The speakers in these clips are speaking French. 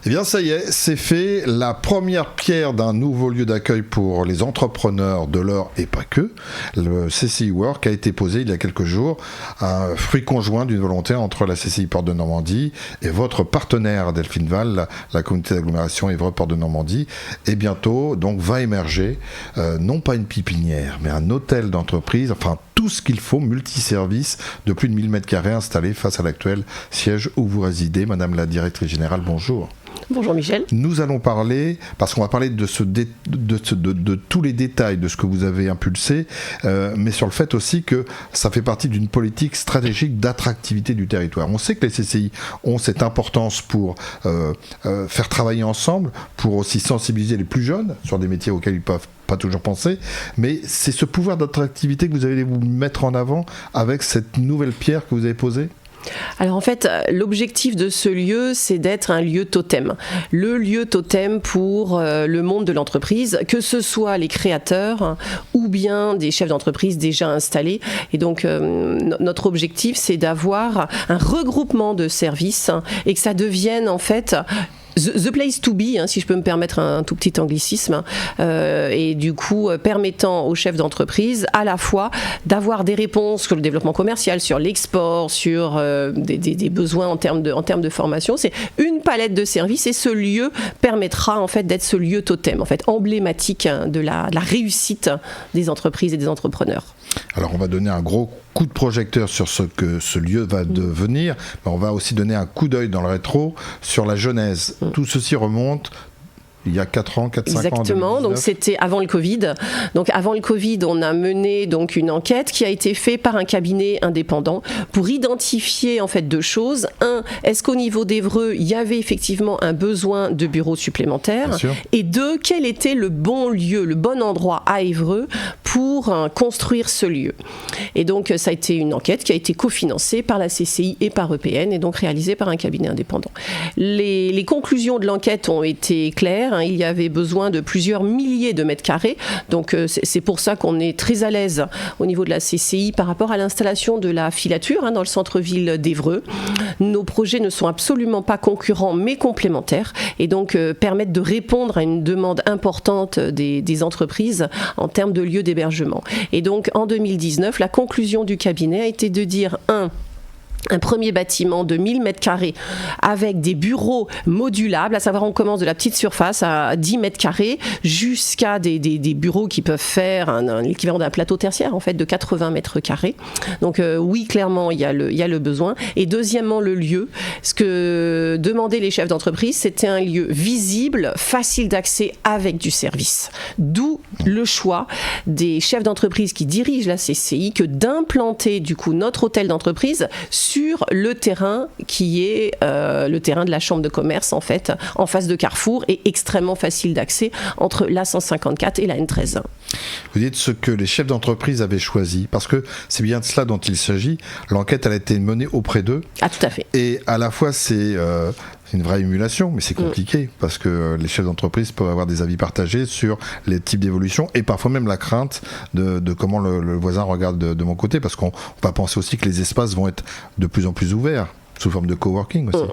Eh bien, ça y est, c'est fait. La première pierre d'un nouveau lieu d'accueil pour les entrepreneurs de l'Eure et pas que. Le CCI Work a été posé il y a quelques jours, un fruit conjoint d'une volonté entre la CCI Porte de Normandie et votre partenaire Delphine Val, la communauté d'agglomération Évreux Porte de Normandie. Et bientôt, donc, va émerger, non pas une pépinière, mais un hôtel d'entreprise, enfin, tout ce qu'il faut, multiservice, de plus de 1000 m² installé face à l'actuel siège où vous résidez. Madame la directrice générale, bonjour. Bonjour Michel. Nous allons parler, parce qu'on va parler de tous les détails de ce que vous avez impulsé, mais sur le fait aussi que ça fait partie d'une politique stratégique d'attractivité du territoire. On sait que les CCI ont cette importance pour faire travailler ensemble, pour aussi sensibiliser les plus jeunes sur des métiers auxquels ils peuvent pas toujours penser, mais c'est ce pouvoir d'attractivité que vous allez vous mettre en avant avec cette nouvelle pierre que vous avez posée ? Alors en fait, l'objectif de ce lieu, c'est d'être un lieu totem. Le lieu totem pour le monde de l'entreprise, que ce soit les créateurs ou bien des chefs d'entreprise déjà installés. Et donc, notre objectif, c'est d'avoir un regroupement de services et que ça devienne en fait the place to be, si je peux me permettre un tout petit anglicisme, et du coup permettant aux chefs d'entreprise à la fois d'avoir des réponses sur le développement commercial, sur l'export, sur des besoins en termes de formation. C'est une palette de services et ce lieu permettra en fait d'être ce lieu totem, en fait emblématique de la réussite des entreprises et des entrepreneurs. Alors on va donner un gros coup de projecteur sur ce que ce lieu va devenir, mais on va aussi donner un coup d'œil dans le rétro sur la genèse. Tout ceci remonte il y a 4 ans, 4-5 ans. Exactement, donc c'était avant le Covid. Donc avant le Covid, on a mené donc une enquête qui a été faite par un cabinet indépendant pour identifier en fait 2 choses. 1, est-ce qu'au niveau d'Évreux, il y avait effectivement un besoin de bureaux supplémentaires ? Et 2, quel était le bon lieu, le bon endroit à Évreux pour construire ce lieu ? Et donc ça a été une enquête qui a été cofinancée par la CCI et par EPN et donc réalisée par un cabinet indépendant. Les conclusions de l'enquête ont été claires. Il y avait besoin de plusieurs milliers de mètres carrés. Donc c'est pour ça qu'on est très à l'aise au niveau de la CCI par rapport à l'installation de la filature dans le centre-ville d'Évreux. Nos projets ne sont absolument pas concurrents mais complémentaires et donc permettent de répondre à une demande importante des entreprises en termes de lieux d'hébergement. Et donc en 2019, la conclusion du cabinet a été de dire un premier bâtiment de 1000 m² avec des bureaux modulables, à savoir on commence de la petite surface à 10 m² jusqu'à des bureaux qui peuvent faire l'équivalent d'un plateau tertiaire en fait de 80 m². Donc oui, clairement il y a le besoin. Et deuxièmement, le lieu, ce que demandaient les chefs d'entreprise, c'était un lieu visible, facile d'accès avec du service. D'où le choix des chefs d'entreprise qui dirigent la CCI que d'implanter du coup notre hôtel d'entreprise sur le terrain qui est le terrain de la chambre de commerce en fait, en face de Carrefour et extrêmement facile d'accès entre la 154 et la N13. Vous dites ce que les chefs d'entreprise avaient choisi, parce que c'est bien de cela dont il s'agit. L'enquête elle a été menée auprès d'eux. Ah tout à fait. Et à la fois c'est une vraie émulation, mais c'est compliqué parce que les chefs d'entreprise peuvent avoir des avis partagés sur les types d'évolution et parfois même la crainte de comment le voisin regarde de mon côté, parce qu'on va penser aussi que les espaces vont être de plus en plus ouverts sous forme de coworking aussi.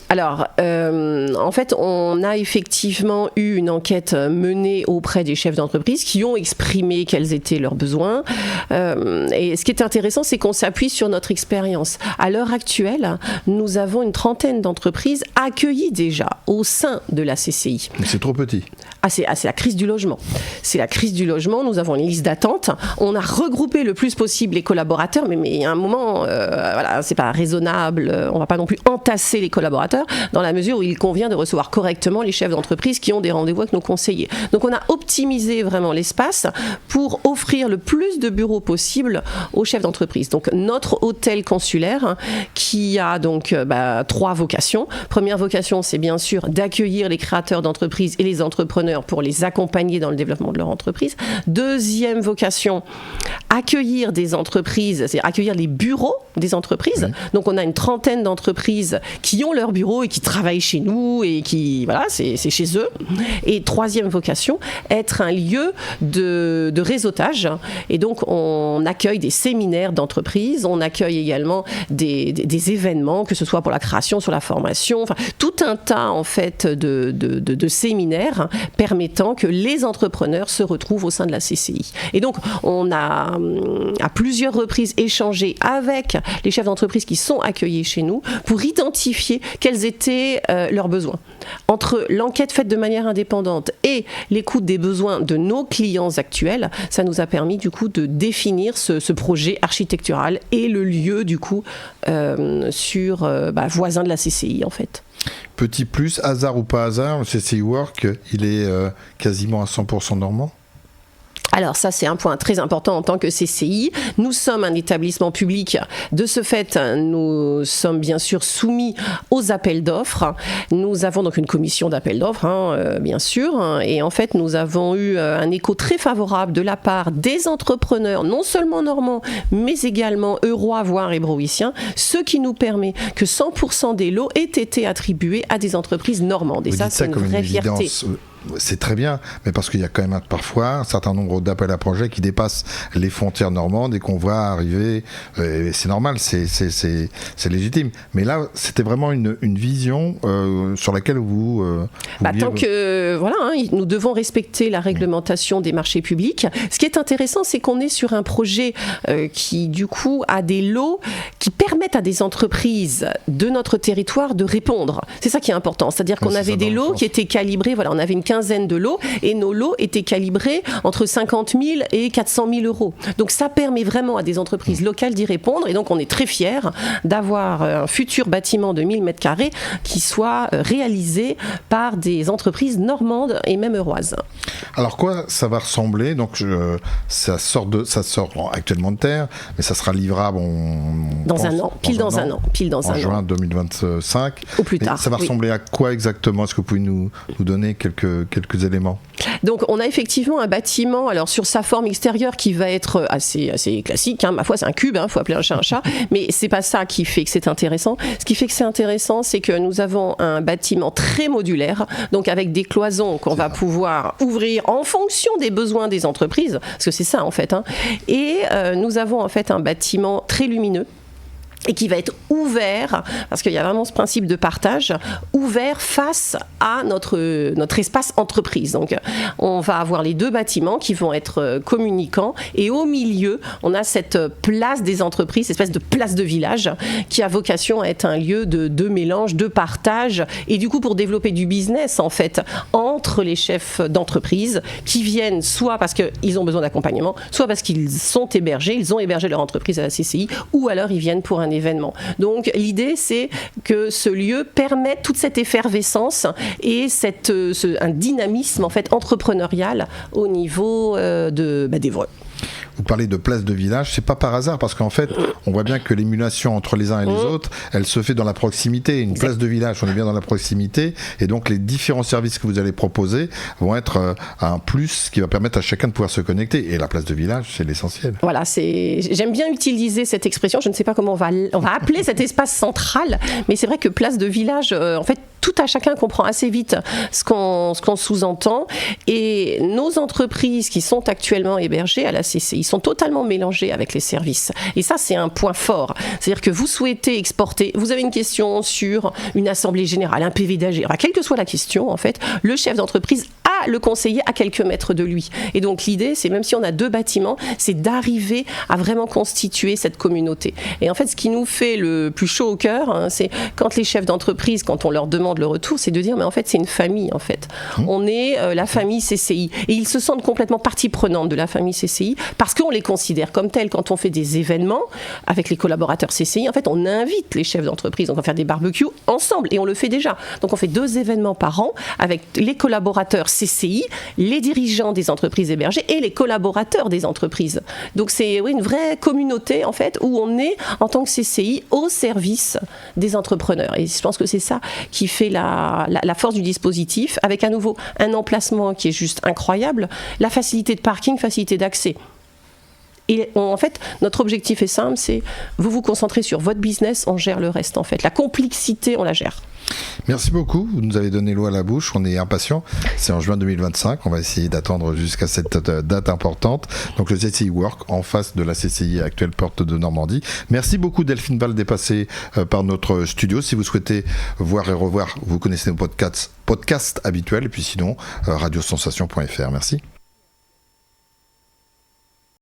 Alors, en fait, on a effectivement eu une enquête menée auprès des chefs d'entreprise qui ont exprimé quels étaient leurs besoins. Et ce qui est intéressant, c'est qu'on s'appuie sur notre expérience. À l'heure actuelle, nous avons une trentaine d'entreprises accueillies déjà au sein de la CCI. Mais c'est trop petit. C'est la crise du logement. C'est la crise du logement. Nous avons une liste d'attente. On a regroupé le plus possible les collaborateurs, mais à un moment, voilà, c'est pas raisonnable. On va pas non plus entasser les collaborateurs dans la mesure où il convient de recevoir correctement les chefs d'entreprise qui ont des rendez-vous avec nos conseillers. Donc on a optimisé vraiment l'espace pour offrir le plus de bureaux possible aux chefs d'entreprise. Donc notre hôtel consulaire qui a donc 3 vocations. Première vocation, c'est bien sûr d'accueillir les créateurs d'entreprises et les entrepreneurs pour les accompagner dans le développement de leur entreprise. Deuxième vocation, accueillir des entreprises, c'est-à-dire accueillir les bureaux des entreprises. Oui. Donc on a une trentaine d'entreprises qui ont leur bureau et qui travaillent chez nous et qui, voilà, c'est chez eux. Et troisième vocation, être un lieu de réseautage. Et donc on accueille des séminaires d'entreprises, on accueille également des événements, que ce soit pour la création, sur la formation, enfin tout un tas en fait de séminaires permettant que les entrepreneurs se retrouvent au sein de la CCI. Et donc on a à plusieurs reprises échangé avec les chefs d'entreprise qui sont accueillis chez nous pour identifier quels étaient leurs besoins. Entre l'enquête faite de manière indépendante et l'écoute des besoins de nos clients actuels, ça nous a permis du coup de définir ce projet architectural et le lieu du coup voisin de la CCI en fait. Petit plus, hasard ou pas hasard, le CCI Work, il est quasiment à 100% normand ? Alors ça, c'est un point très important en tant que CCI. Nous sommes un établissement public. De ce fait, nous sommes bien sûr soumis aux appels d'offres. Nous avons donc une commission d'appels d'offres, bien sûr. Et en fait, nous avons eu un écho très favorable de la part des entrepreneurs, non seulement normands, mais également eurois, voire hébroïciens, ce qui nous permet que 100% des lots aient été attribués à des entreprises normandes. Et ça, c'est une vraie fierté. C'est très bien, mais parce qu'il y a quand même parfois un certain nombre d'appels à projets qui dépassent les frontières normandes et qu'on voit arriver, et c'est normal, c'est légitime. Mais là, c'était vraiment une vision sur laquelle vous tant que, voilà, nous devons respecter la réglementation des marchés publics. Ce qui est intéressant, c'est qu'on est sur un projet qui, du coup, a des lots qui permettent à des entreprises de notre territoire de répondre. C'est ça qui est important. C'est-à-dire qu'on avait des lots qui étaient calibrés, voilà, on avait une quinzaine de lots et nos lots étaient calibrés entre 50 000 et 400 000 euros. Donc ça permet vraiment à des entreprises locales d'y répondre et donc on est très fiers d'avoir un futur bâtiment de 1000 m² qui soit réalisé par des entreprises normandes et même euroises. Alors quoi ça va ressembler? Donc ça sort actuellement de terre, mais ça sera livrable dans un an. En juin 2025. Ou plus tard. Ça va ressembler à quoi exactement? Est-ce que vous pouvez nous donner quelques éléments? Donc on a effectivement un bâtiment, alors sur sa forme extérieure qui va être assez classique, ma foi c'est un cube, faut appeler un chat un chat, mais c'est pas ça qui fait que c'est intéressant. Ce qui fait que c'est intéressant, c'est que nous avons un bâtiment très modulaire, donc avec des cloisons qu'on va pouvoir ouvrir en fonction des besoins des entreprises, parce que c'est ça en fait, et nous avons en fait un bâtiment très lumineux et qui va être ouvert, parce qu'il y a vraiment ce principe de partage, ouvert face à notre espace entreprise. Donc on va avoir les deux bâtiments qui vont être communicants, et au milieu, on a cette place des entreprises, cette espèce de place de village, qui a vocation à être un lieu de mélange, de partage, et du coup pour développer du business en fait, entre les chefs d'entreprise, qui viennent soit parce qu'ils ont besoin d'accompagnement, soit parce qu'ils sont hébergés, ils ont hébergé leur entreprise à la CCI, ou alors ils viennent pour un événement. Donc l'idée c'est que ce lieu permette toute cette effervescence et un dynamisme en fait entrepreneurial au niveau d'Évreux. Vous parlez de place de village, c'est pas par hasard parce qu'en fait, on voit bien que l'émulation entre les uns et les autres, elle se fait dans la proximité. Une place de village, on est bien dans la proximité, et donc les différents services que vous allez proposer vont être un plus qui va permettre à chacun de pouvoir se connecter. Et la place de village, c'est l'essentiel. Voilà, j'aime bien utiliser cette expression. Je ne sais pas comment on va appeler cet espace central, mais c'est vrai que place de village, en fait, tout à chacun comprend assez vite ce qu'on sous-entend, et nos entreprises qui sont actuellement hébergées à la CCI sont totalement mélangées avec les services, et ça c'est un point fort. C'est-à-dire que vous souhaitez exporter, vous avez une question sur une assemblée générale, un PV d'AG, quelle que soit la question en fait, le chef d'entreprise a le conseiller à quelques mètres de lui, et donc l'idée c'est, même si on a deux bâtiments, c'est d'arriver à vraiment constituer cette communauté. Et en fait ce qui nous fait le plus chaud au cœur, c'est quand les chefs d'entreprise, quand on leur demande le retour, c'est de dire mais en fait c'est une famille en fait. On est la famille CCI, et ils se sentent complètement partie prenante de la famille CCI parce qu'on les considère comme tels. Quand on fait des événements avec les collaborateurs CCI, en fait on invite les chefs d'entreprise, donc on va faire des barbecues ensemble, et on le fait déjà. Donc on fait 2 événements par an avec les collaborateurs CCI, les dirigeants des entreprises hébergées et les collaborateurs des entreprises. Donc c'est une vraie communauté en fait, où on est en tant que CCI au service des entrepreneurs, et je pense que c'est ça qui fait la force du dispositif, avec à nouveau un emplacement qui est juste incroyable, la facilité de parking, facilité d'accès. Et en fait, notre objectif est simple, c'est vous vous concentrez sur votre business, on gère le reste en fait. La complexité, on la gère. Merci beaucoup, vous nous avez donné l'eau à la bouche, on est impatients, c'est en juin 2025, on va essayer d'attendre jusqu'à cette date importante, donc le CCI Work en face de la CCI actuelle Porte de Normandie. Merci beaucoup Delphine Val d'être passée par notre studio. Si vous souhaitez voir et revoir, vous connaissez nos podcasts habituels, et puis sinon radiosensation.fr. Merci.